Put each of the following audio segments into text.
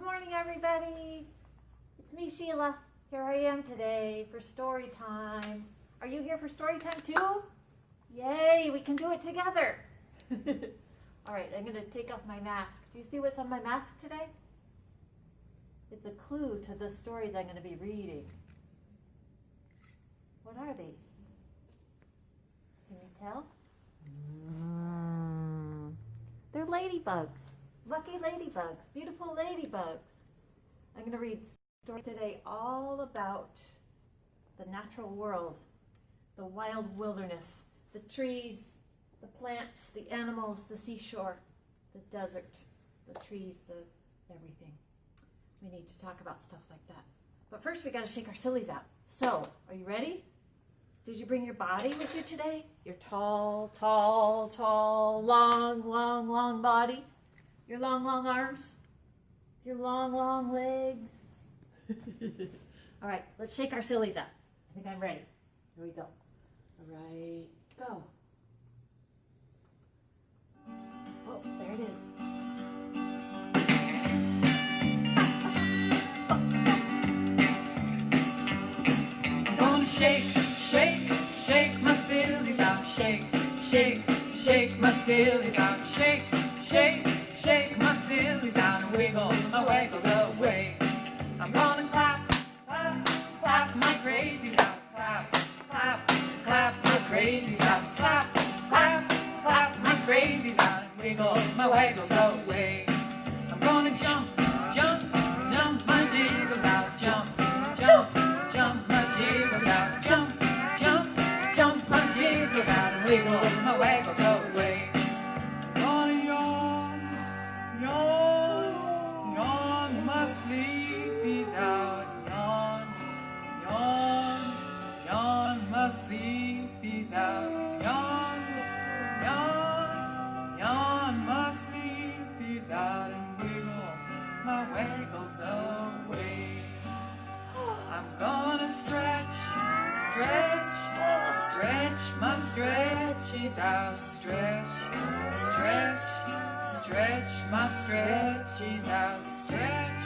Good morning, everybody. It's me, Sheila. Here I am today for story time. Are you here for story time too? Yay, we can do it together. All right, I'm going to take off my mask. Do you see what's on my mask today? It's a clue to the stories I'm going to be reading. What are these? Can you tell? They're ladybugs. Lucky ladybugs. Beautiful ladybugs. I'm going to read stories today all about the natural world, the wild wilderness, the trees, the plants, the animals, the seashore, the desert, the trees, the everything. We need to talk about stuff like that. But first we got to shake our sillies out. So, are you ready? Did you bring your body with you today? Your tall, long body? Your long arms? Your long legs? All right, let's shake our sillies out. I think I'm ready. Here we go. All right, go. Oh, there it is. I'm gonna shake my sillies out. Shake my sillies out. Shake my sillies out and wiggle my waggles away. I'm gonna clap my crazies out. Clap my crazies out. Clap my crazies out and wiggle my waggles away. I'm gonna jump my jiggles out. Jump my jiggles out. Jump my jiggles out and wiggle my waggles away. I'm gonna yawn my sleepies out. Yawn my sleepies out. Yawn my sleepies out and wiggle my waggles away. I'm gonna stretch my stretchies out. Stretch my stretchies out. Stretch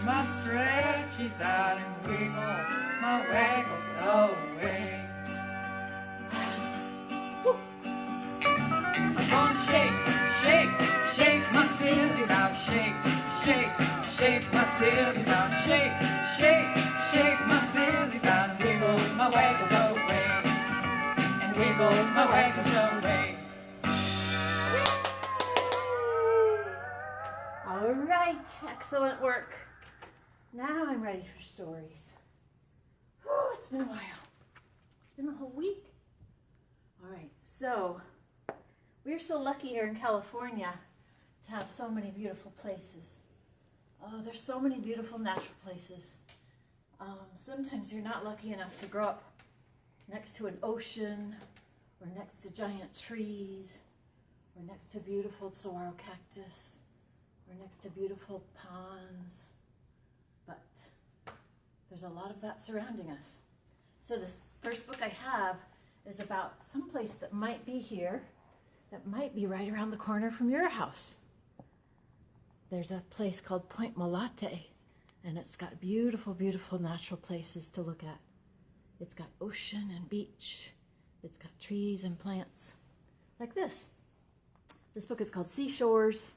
my stretchies out and wiggle my waggles away. I'm gonna shake my sillies out. Shake my sillies out. Shake my sillies out and wiggle my waggles away. And wiggle my waggles away. All right, excellent work. Now I'm ready for stories. Whew, it's been a while. It's been a whole week. All right, so we're so lucky here in California to have so many beautiful places. Oh, there's so many beautiful natural places. Sometimes you're not lucky enough to grow up next to an ocean or next to giant trees or next to beautiful saguaro cactus or next to beautiful ponds. But there's a lot of that surrounding us. So this first book I have is about some place that might be here, that might be right around the corner from your house. There's a place called Point Malate, and it's got beautiful, beautiful natural places to look at. It's got ocean and beach. It's got trees and plants, like this. This book is called Seashores,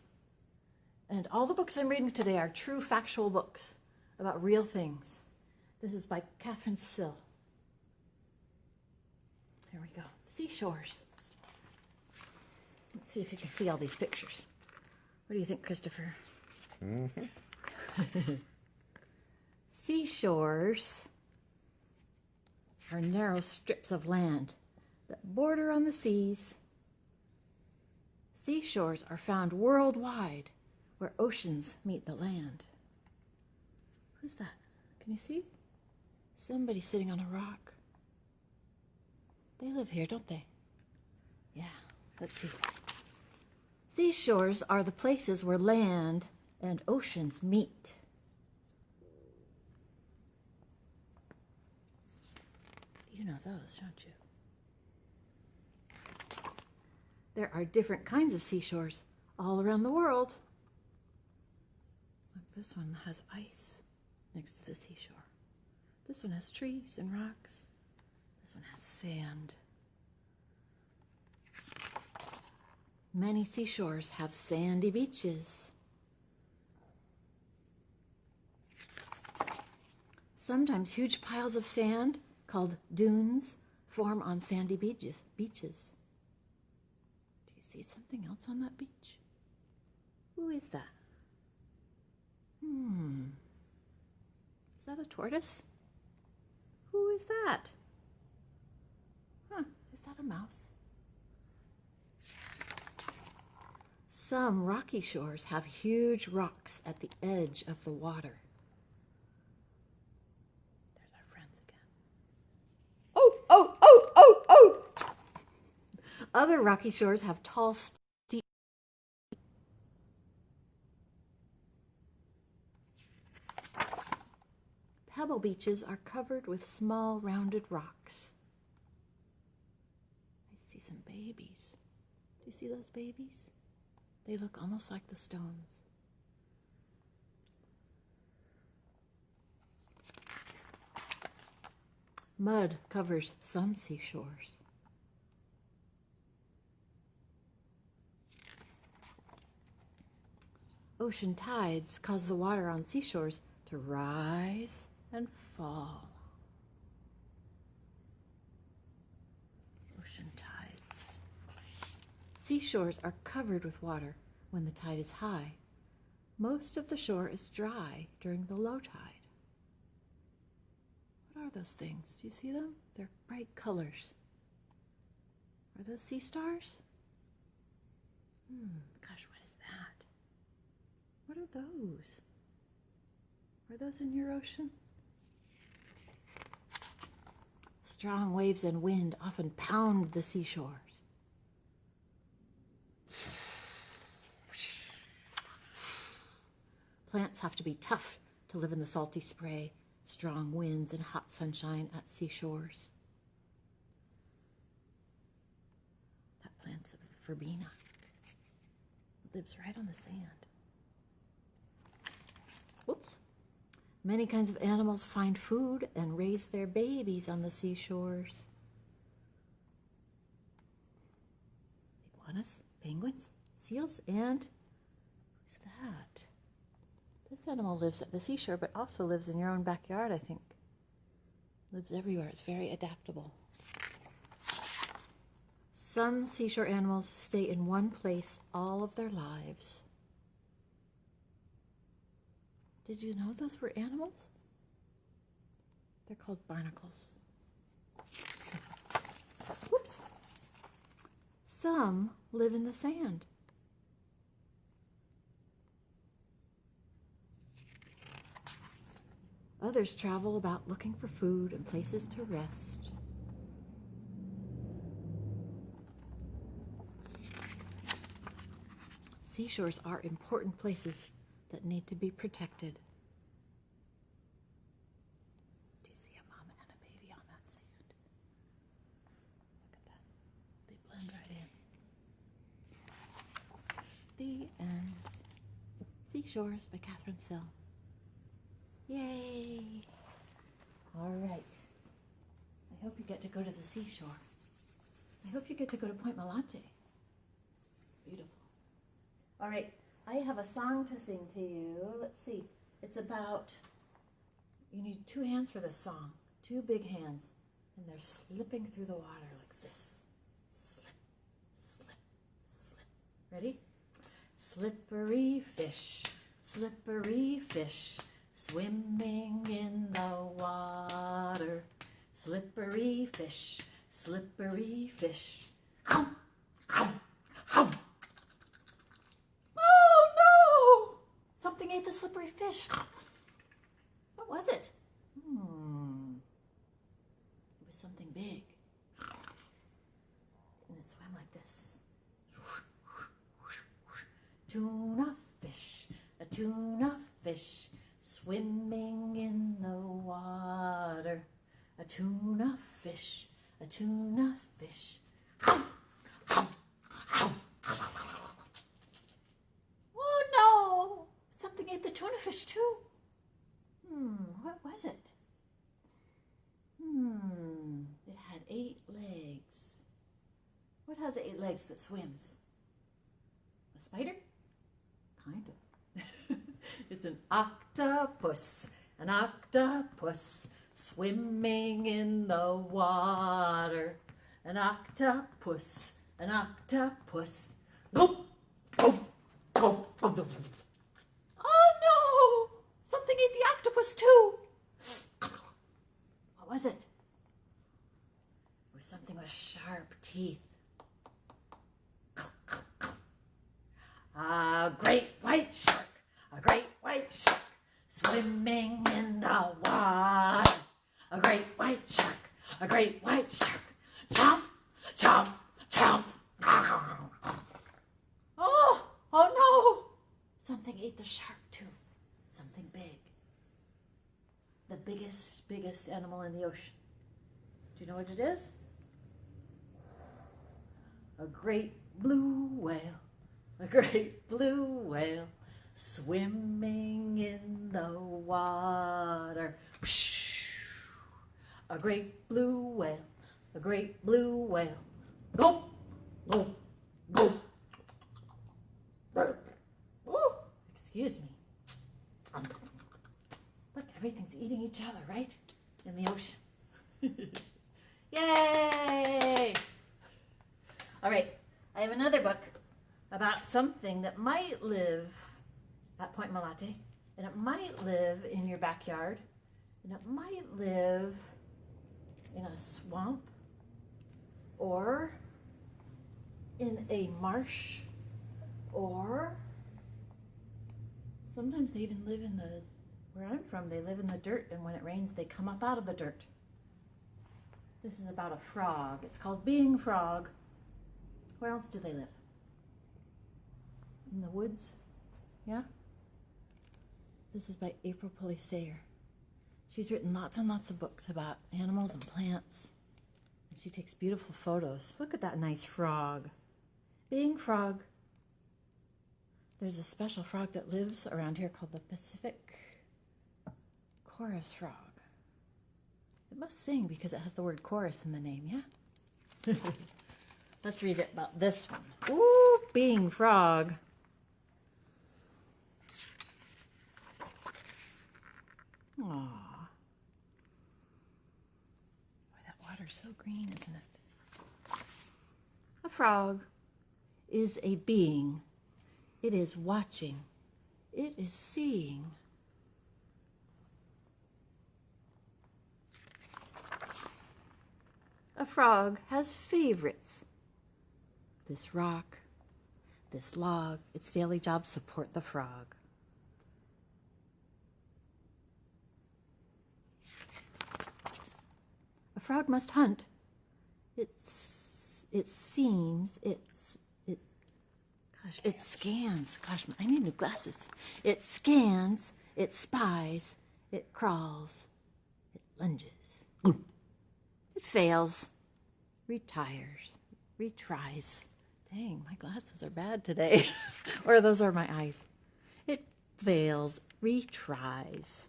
and all the books I'm reading today are true factual books about real things. This is by Catherine Sill. Here we go. Seashores. Let's see if you can see all these pictures. What do you think, Christopher? Seashores are narrow strips of land that border on the seas. Seashores are found worldwide where oceans meet the land. Who's that? Can you see? Somebody sitting on a rock. They live here, don't they? Yeah, let's see. Seashores are the places where land and oceans meet. You know those, don't you? There are different kinds of seashores all around the world. this one has ice next to the seashore. This one has trees and rocks. This one has sand. Many seashores have sandy beaches. Sometimes huge piles of sand, called dunes, form on sandy beaches. Do you see something else on that beach? Who is that? Is that a tortoise? Who is that? Is that a mouse? Some rocky shores have huge rocks at the edge of the water. There's our friends again. Oh! Other rocky shores have tall, steep. Pebble beaches are covered with small, rounded rocks. I see some babies. Do you see those babies? They look almost like the stones. Mud covers some seashores. Ocean tides cause the water on seashores to rise and fall. Ocean tides. Seashores are covered with water when the tide is high. Most of the shore is dry during the low tide. What are those things? Do you see them? They're bright colors. Are those sea stars? Gosh, what is that? What are those? Are those in your ocean? Strong waves and wind often pound the seashores. Plants have to be tough to live in the salty spray, strong winds, and hot sunshine at seashores. That plant's a verbena. It lives right on the sand. Whoops. Many kinds of animals find food and raise their babies on the seashores. Iguanas, penguins, seals, and who's that? This animal lives at the seashore, but also lives in your own backyard, I think. Lives everywhere. It's very adaptable. Some seashore animals stay in one place all of their lives. Did you know those were animals? They're called barnacles. Whoops. Some live in the sand. Others travel about looking for food and places to rest. Seashores are important places that need to be protected. Do you see a mama and a baby on that sand? Look at that. They blend right in. The end. Seashores by Catherine Sill. Yay! All right. I hope you get to go to the seashore. I hope you get to go to Point Malate. It's beautiful. All right. I have a song to sing to you. Let's see. It's about, you need 2 hands for this song. 2 big hands. And they're slipping through the water like this. Slip, slip, slip. Ready? Slippery fish, swimming in the water. Slippery fish, Ow, ow, ow. Oh no! Something ate the slippery fish. What was it? It was something big. And it swam like this. A tuna fish, swimming in the water. A tuna fish, Ow, ow, ow. Oh no! Something ate the tuna starfish too. What was it? It had 8 legs. What has 8 legs that swims? A spider? Kind of. It's an octopus. An octopus swimming in the water. An octopus. An octopus. Gulp, gulp, gulp, gulp, gulp. Oh no! Something ate the octopus too. What was it? It was something with sharp teeth. A great white shark. A great white shark swimming in the water. A great white shark. A great white shark. Chomp, chomp, chomp. Oh no! Something ate the shark too. Something big. The biggest animal in the ocean. Do you know what it is? A great blue whale. A great blue whale swimming in the water. A great blue whale. A great blue whale. Gulp, gulp, gulp. Ooh, excuse me. Look, everything's eating each other, right? In the ocean. Yay! All right, I have another book about something that might live at Point Malate, and it might live in your backyard, and it might live in a swamp, or in a marsh, or sometimes they even live in the, where I'm from, they live in the dirt, and when it rains, they come up out of the dirt. This is about a frog. It's called Being Frog. Where else do they live? In the woods? Yeah? This is by April Sayer. She's written lots and lots of books about animals and plants. And she takes beautiful photos. Look at that nice frog. Being Frog. There's a special frog that lives around here called the Pacific chorus frog. It must sing because it has the word chorus in the name, yeah? Let's read it about this one. Ooh, Being Frog. Aww. Boy, that water's so green, isn't it? A frog is a being. It is watching. It is seeing. A frog has favorites. This rock, this log, its daily jobs support the frog. A frog must hunt. It scans. Gosh, I need new glasses. It scans, it spies, it crawls, it lunges. It fails, retires, retries. Dang, my glasses are bad today. Or those are my eyes. It fails, retries.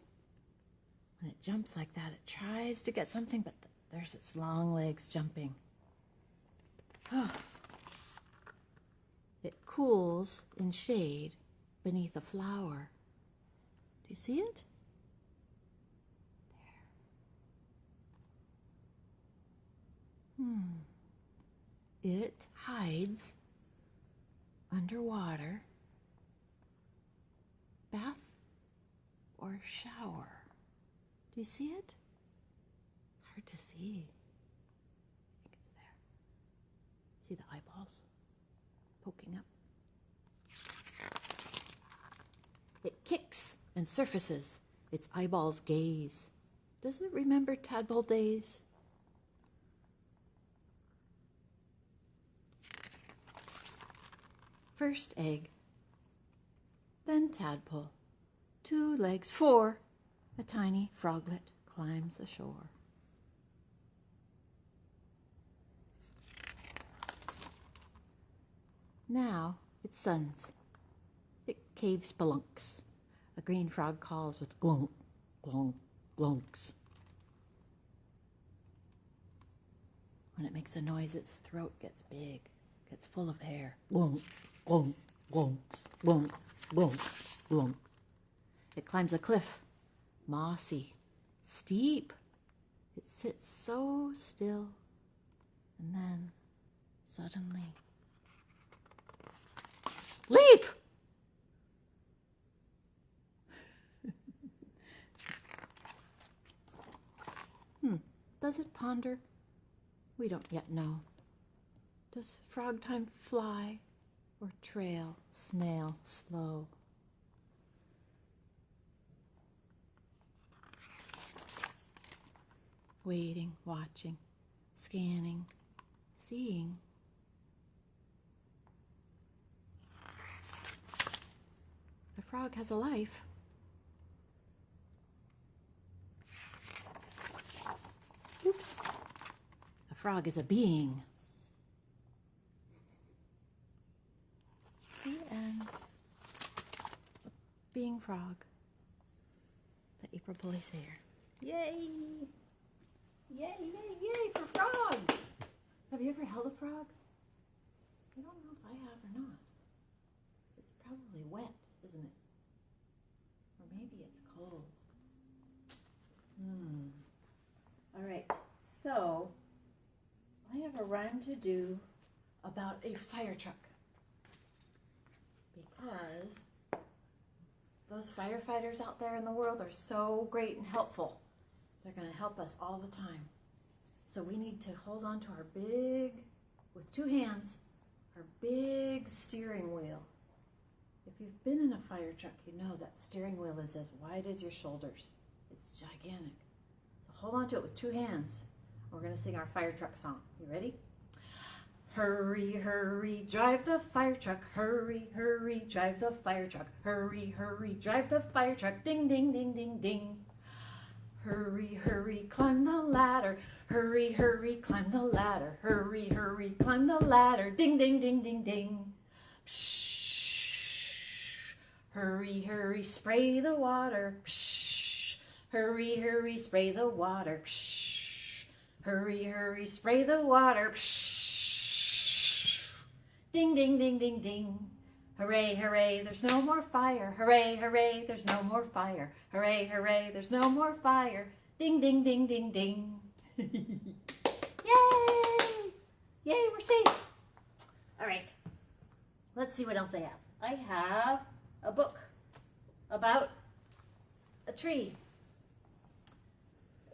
When it jumps like that, it tries to get something, but there's its long legs jumping. Oh. It cools in shade beneath a flower. Do you see it? It hides underwater, bath or shower. Do you see it? It's hard to see. I think it's there. See the eyeballs poking up? It kicks and surfaces. Its eyeballs gaze. Does it remember tadpole days? First egg, then tadpole, 2 legs, 4, a tiny froglet climbs ashore. Now it suns, it cave spelunks, A green frog calls with glunk, glunk, glunks. When it makes a noise, its throat gets big, gets full of air. Glunk, glunk, glunk, glunk, glunk, glunk. It climbs a cliff, mossy, steep. It sits so still, and then suddenly, leap! Does it ponder? We don't yet know. Does frog time fly or trail snail slow? Waiting, watching, scanning, seeing. The frog has a life. Oops. A frog is a being. The end. Being frog. The April Bully's here. Yay! Yay, yay, yay for frogs! Have you ever held a frog? I don't know if I have or not. It's probably wet, isn't it? Or maybe it's cold. All right, so I have a rhyme to do about a fire truck. Because those firefighters out there in the world are so great and helpful. They're going to help us all the time. So we need to hold on to our big, with two hands, our big steering wheel. If you've been in a fire truck, you know that steering wheel is as wide as your shoulders. It's gigantic. So hold on to it with two hands. We're going to sing our fire truck song. You ready? Hurry, hurry, drive the fire truck. Hurry, hurry, drive the fire truck. Hurry, hurry, drive the fire truck. Ding, ding, ding, ding, ding. Hurry, hurry, climb the ladder. Hurry, hurry, climb the ladder. Hurry, hurry, climb the ladder. Ding, ding, ding, ding, ding. Psh. Hurry, hurry, spray the water. Psh. Hurry, hurry, spray the water. Psh. Hurry, hurry, spray the water. Psh. Ding, ding, ding, ding, ding. Hooray, hooray, there's no more fire. Hooray, hooray, there's no more fire. Hooray, hooray, there's no more fire. Ding, ding, ding, ding, ding. Yay! Yay, we're safe. All right, let's see what else I have. I have a book about a tree.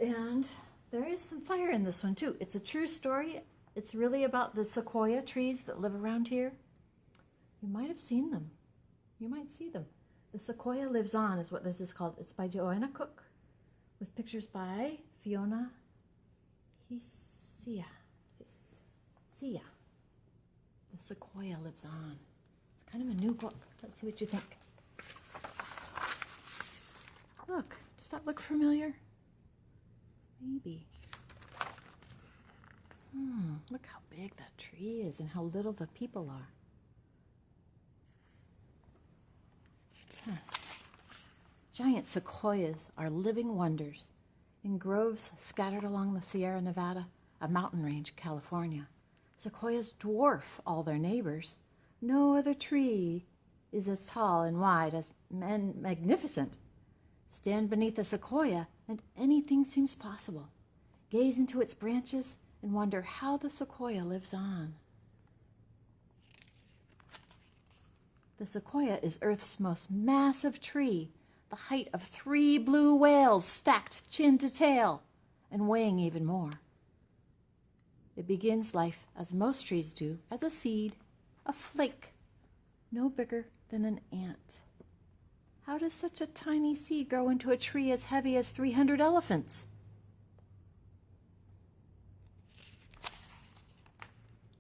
And there is some fire in this one too. It's a true story. It's really about the sequoia trees that live around here. You might have seen them. You might see them. The Sequoia Lives On is what this is called. It's by Joanna Cook with pictures by Fiona Sia. The Sequoia Lives On. It's kind of a new book. Let's see what you think. Look, does that look familiar? Maybe. Look how big that tree is and how little the people are. Giant sequoias are living wonders in groves scattered along the Sierra Nevada, a mountain range, California. Sequoias dwarf all their neighbors. No other tree is as tall and wide and magnificent. Stand beneath a sequoia and anything seems possible. Gaze into its branches and wonder how the sequoia lives on. The sequoia is Earth's most massive tree, the height of 3 blue whales stacked chin to tail and weighing even more. It begins life, as most trees do, as a seed, a flake, no bigger than an ant. How does such a tiny seed grow into a tree as heavy as 300 elephants?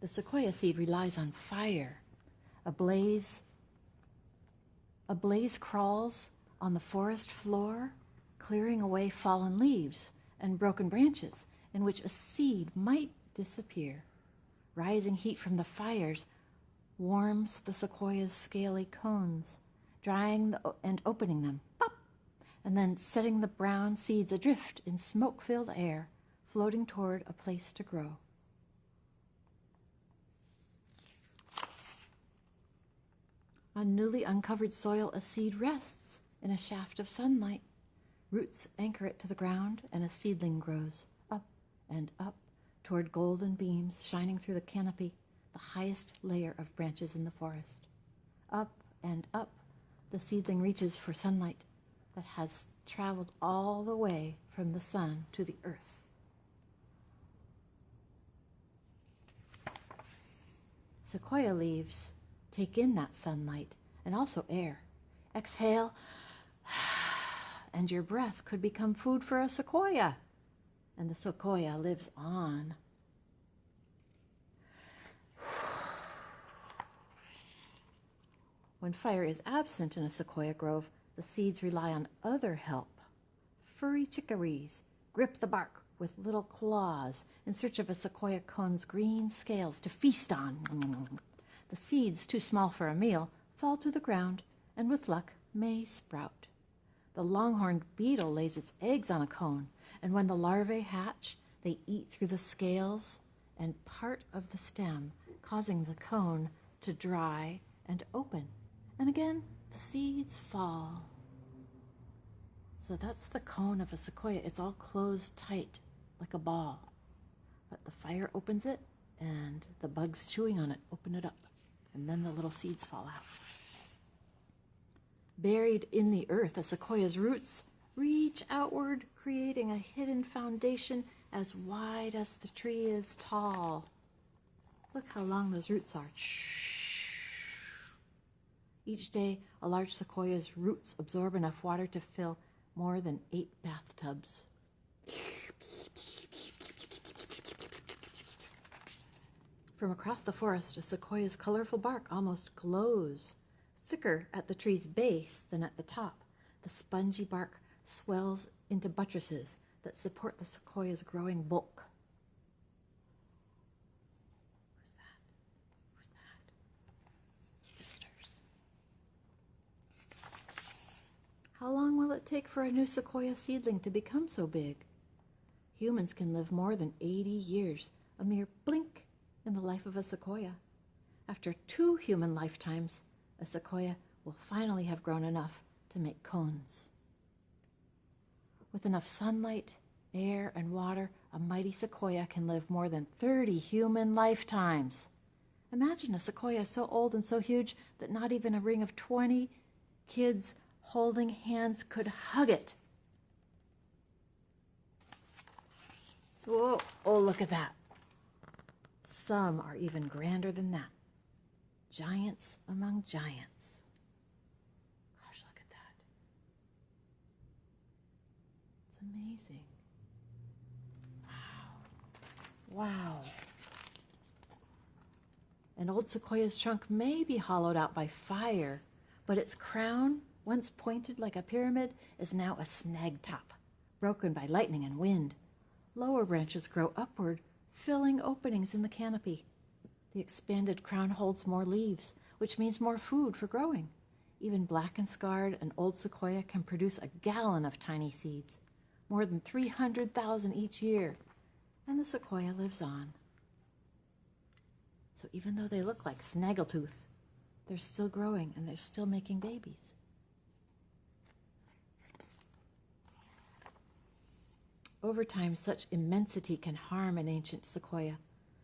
The sequoia seed relies on fire. A blaze crawls on the forest floor, clearing away fallen leaves and broken branches in which a seed might disappear. Rising heat from the fires warms the sequoia's scaly cones, drying and opening them, pop, and then setting the brown seeds adrift in smoke-filled air, floating toward a place to grow. On newly uncovered soil, a seed rests in a shaft of sunlight. Roots anchor it to the ground, and a seedling grows up and up toward golden beams shining through the canopy, the highest layer of branches in the forest. Up and up, the seedling reaches for sunlight that has traveled all the way from the sun to the earth. Sequoia leaves take in that sunlight and also air. Exhale, and your breath could become food for a sequoia, and the sequoia lives on. When fire is absent in a sequoia grove, the seeds rely on other help. Furry chickarees grip the bark with little claws in search of a sequoia cone's green scales to feast on. The seeds, too small for a meal, fall to the ground and with luck may sprout. The longhorned beetle lays its eggs on a cone, and when the larvae hatch, they eat through the scales and part of the stem, causing the cone to dry and open. And again, the seeds fall. So that's the cone of a sequoia. It's all closed tight, like a ball. But the fire opens it, and the bugs chewing on it open it up. And then the little seeds fall out. Buried in the earth, a sequoia's roots reach outward, creating a hidden foundation as wide as the tree is tall. Look how long those roots are. Each day, a large sequoia's roots absorb enough water to fill more than 8 bathtubs. From across the forest, a sequoia's colorful bark almost glows, thicker at the tree's base than at the top. The spongy bark swells into buttresses that support the sequoia's growing bulk. Who's that? Visitors. How long will it take for a new sequoia seedling to become so big? Humans can live more than 80 years, a mere blink in the life of a sequoia. After 2 human lifetimes, a sequoia will finally have grown enough to make cones. With enough sunlight, air, and water, a mighty sequoia can live more than 30 human lifetimes. Imagine a sequoia so old and so huge that not even a ring of 20 kids holding hands could hug it. Whoa, oh, look at that. Some are even grander than that. Giants among giants. Gosh, look at that. It's amazing. Wow. Wow. An old sequoia's trunk may be hollowed out by fire, but its crown, once pointed like a pyramid, is now a snag top, broken by lightning and wind. Lower branches grow upward, filling openings in the canopy. The expanded crown holds more leaves, which means more food for growing. Even black and scarred, an old sequoia can produce a gallon of tiny seeds, more than 300,000 each year, and the sequoia lives on. So even though they look like snaggletooth, they're still growing and they're still making babies. Over time, such immensity can harm an ancient sequoia.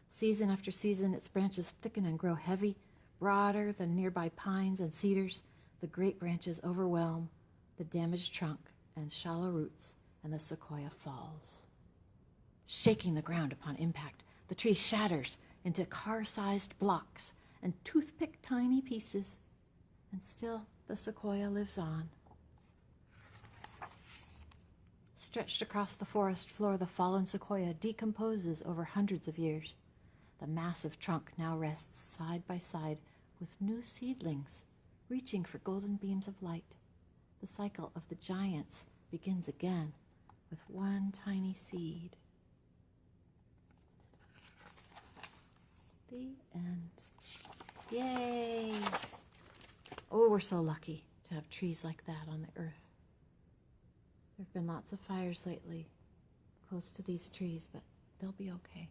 Season after season, its branches thicken and grow heavy, broader than nearby pines and cedars. The great branches overwhelm the damaged trunk and shallow roots, and the sequoia falls. Shaking the ground upon impact, the tree shatters into car-sized blocks and toothpick-tiny pieces, and still the sequoia lives on. Stretched across the forest floor, the fallen sequoia decomposes over hundreds of years. The massive trunk now rests side by side with new seedlings, reaching for golden beams of light. The cycle of the giants begins again with one tiny seed. The end. Yay! Oh, we're so lucky to have trees like that on the earth. There have been lots of fires lately close to these trees, but they'll be okay.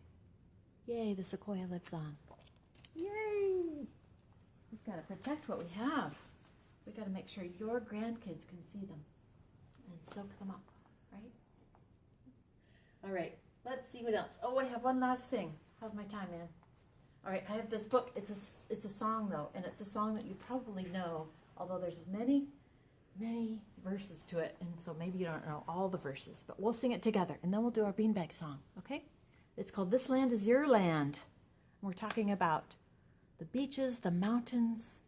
Yay, the sequoia lives on. Yay! We've got to protect what we have. We've got to make sure your grandkids can see them and soak them up, right? All right, let's see what else. Oh, I have one last thing. How's my time, man? All right, I have this book. It's a song, though, and it's a song that you probably know, although there's many verses to it, and so maybe you don't know all the verses, but we'll sing it together, and then we'll do our beanbag song, okay? It's called This Land Is Your Land. We're talking about the beaches, the mountains,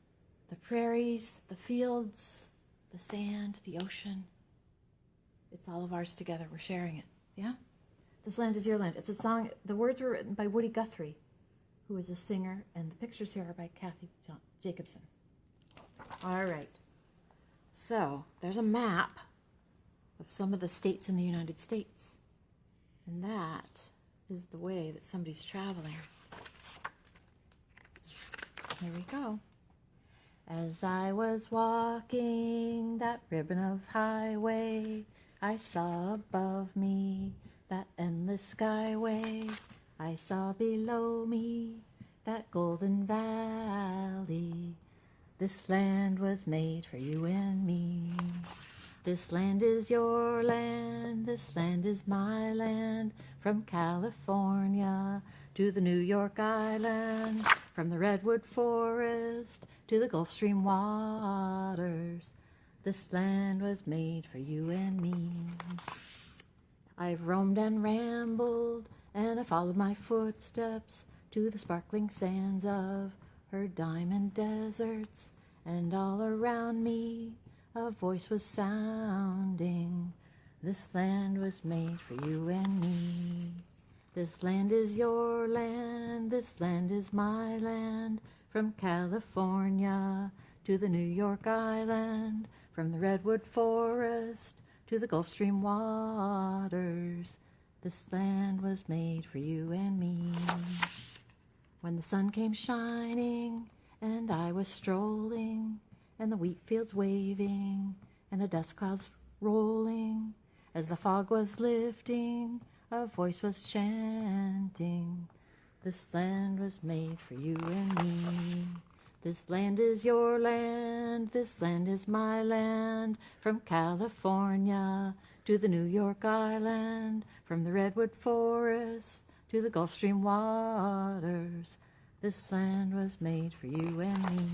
the prairies, the fields, the sand, the ocean. It's all of ours together. We're sharing it, yeah? This Land Is Your Land. It's a song. The words were written by Woody Guthrie, who is a singer, and the pictures here are by Kathy Jacobson. All right. So there's a map of some of the states in the United States, and that is the way that somebody's traveling. Here we go. As I was walking that ribbon of highway, I saw above me that endless skyway. I saw below me that golden valley. This land was made for you and me. This land is your land, this land is my land. From California to the New York Island, from the redwood forest to the Gulf Stream waters. This land was made for you and me. I've roamed and rambled, and I followed my footsteps to the sparkling sands of her diamond deserts, and all around me a voice was sounding. This land was made for you and me. This land is your land, this land is my land. From California to the New York Island, from the redwood forest to the Gulf Stream waters. This land was made for you and me. When the sun came shining and I was strolling, and the wheat fields waving and the dust clouds rolling, as the fog was lifting, a voice was chanting. This land was made for you and me. This land is your land, this land is my land. From California to the New York Island, from the redwood forest to the Gulf Stream waters. This land was made for you and me.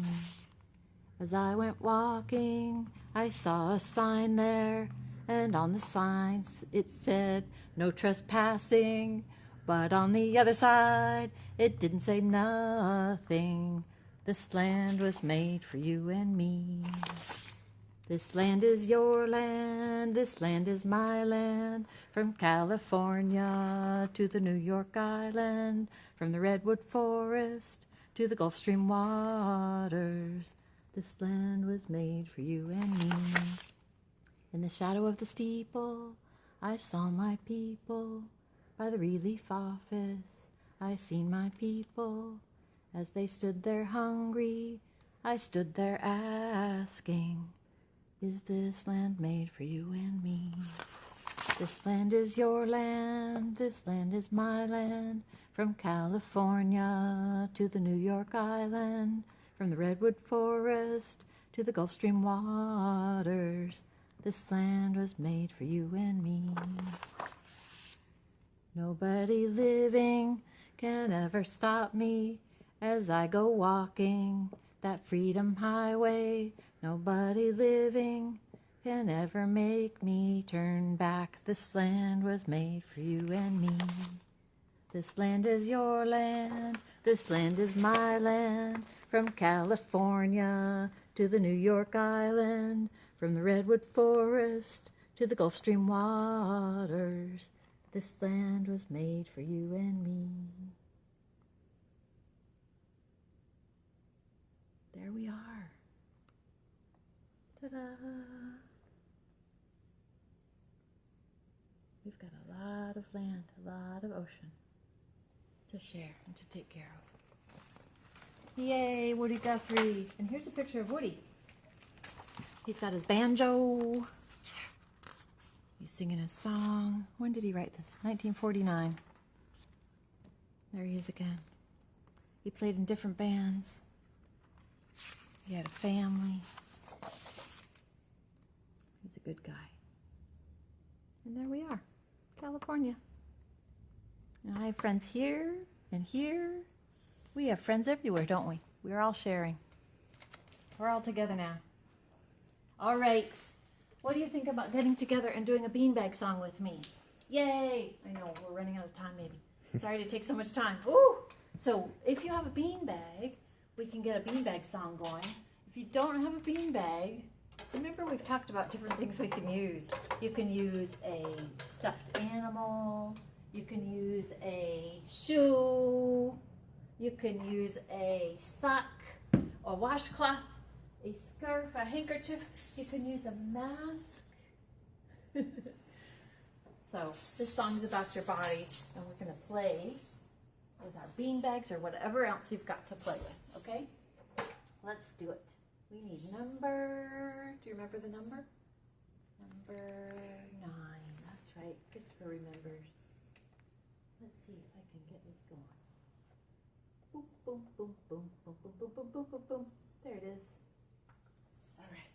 As I went walking, I saw a sign there, and on the sign it said, no trespassing. But on the other side, it didn't say nothing. This land was made for you and me. This land is your land, this land is my land. From California to the New York Island, from the redwood forest to the Gulf Stream waters. This land was made for you and me. In the shadow of the steeple, I saw my people. By the relief office, I seen my people. As they stood there hungry, I stood there asking, is this land made for you and me? This land is your land, this land is my land. From California to the New York Island, from the redwood forest to the Gulf Stream waters. This land was made for you and me. Nobody living can ever stop me as I go walking that freedom highway. Nobody living can ever make me turn back. This land was made for you and me. This land is your land, this land is my land. From California to the New York Island, from the redwood forest to the Gulf Stream waters. This land was made for you and me. There we are. Ta-da! We've got a lot of land, a lot of ocean to share and to take care of. Yay, Woody Guthrie. And here's a picture of Woody. He's got his banjo. He's singing his song. When did he write this? 1949. There he is again. He played in different bands. He had a family. He's a good guy. And there we are, California. And I have friends here and here. We have friends everywhere, don't we? We're all sharing. We're all together now. All right. What do you think about getting together and doing a beanbag song with me? Yay! I know, we're running out of time maybe. Sorry to take so much time. Ooh! So if you have a beanbag, we can get a beanbag song going. If you don't have a beanbag, remember we've talked about different things we can use. You can use a stuffed animal. You can use a shoe. You can use a sock or washcloth, a scarf, a handkerchief. You can use a mask. So this song is about your body, and we're going to play with our bean bags or whatever else you've got to play with, okay? Let's do it. We need number, do you remember the number? Number 9, that's right, Christopher remembers. Let's see if I can get this going. Boom, boom, boom, boom, boom, boom, boom, boom, boom, boom, boom. There it is. All right.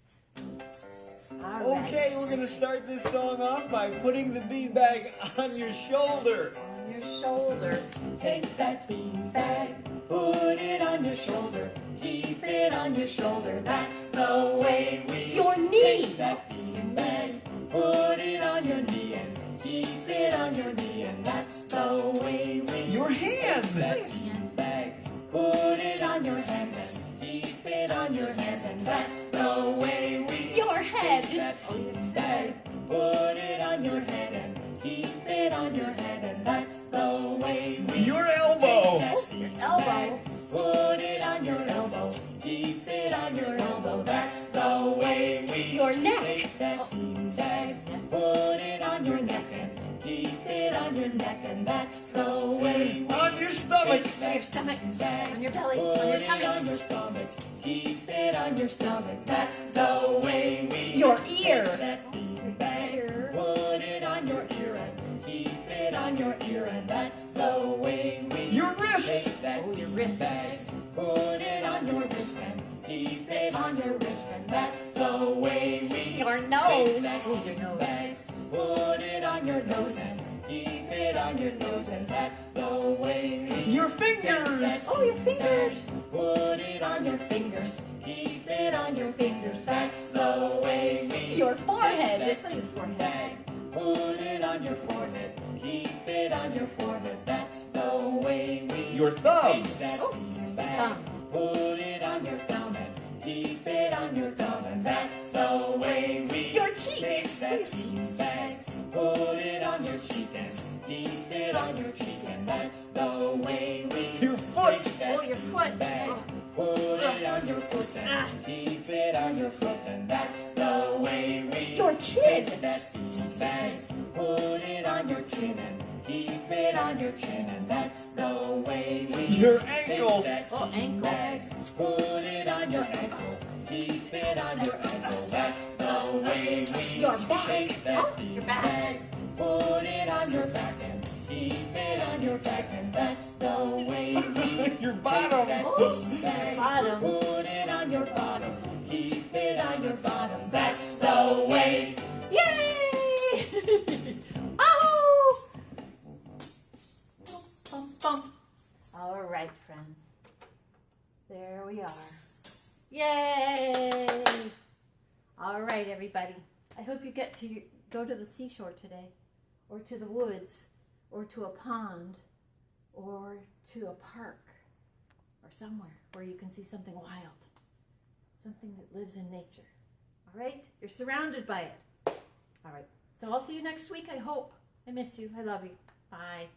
Okay, we're going to start this song off by putting the beanbag on your shoulder. On your shoulder. Take that beanbag, put it on your shoulder, keep it on your shoulder. That's the way we Your knee. take that beanbag, put it on your knee and keep it on your knee, and that's the way we Your hand. take that beanbag, put it on your hand and keep it on your hand, and that's the way we Your head. take that beanbag, put it on your head and keep it on your head, and that's the way we Your elbow. your elbow. Put it on your elbow, keep it on your elbow, that's the way we Your neck. take that beanbag, put it on your neck and keep it on your neck, and that's the way we On your stomach. On your stomach. On your belly. put On your it on tummy. your stomach, keep it on your stomach, that's the way we Your take ear. that beanbag, put it on your ear and keep it on your ear, and that's the way we Your wrist. take that Oh, your wrist. beanbag, put it on your wrist and keep it on your wrist, and that's the way we Your take nose. that Oh, your nose. beanbag, put it on your nose and keep it on your nose, and that's the way we Your take that fingers. Oh, your fingers. beanbag, put it on your fingers, keep it on your fingers, that's the way we Your forehead. take This that is your forehead. beanbag, put it on your forehead, keep it on your forehead, that's the way we Your thumb. take that beanbag, put it on your thumb and keep it on your thumb, and that's the way we Your cheek. take that beanbag, put it on your cheek and keep it on your cheek, and that's the way we Your foot. take that Oh, your foot. beanbag, Oh. put it on your foot and keep it on your foot, and that's the way we Your chin. take that beanbag, put it on your chin and keep it on your chin, and that's the way we Your take ankle. that Oh, ankle. beanbag, put it on your ankle, keep it on your ankle, that's the way we Your back. take that Oh, your back. beanbag, put it on your back and keep it on your back, and that's the way we Your bottom. that Oh, beanbag, bottom. put it on your bottom, keep it on your bottom, that's the way. Yay! Oh! Bum, bum. All right, friends. There we are. Yay! All right, everybody. I hope you get to go to the seashore today, or to the woods, or to a pond, or to a park, or somewhere where you can see something wild, something that lives in nature. All right? You're surrounded by it. All right. So I'll see you next week, I hope. I miss you. I love you. Bye.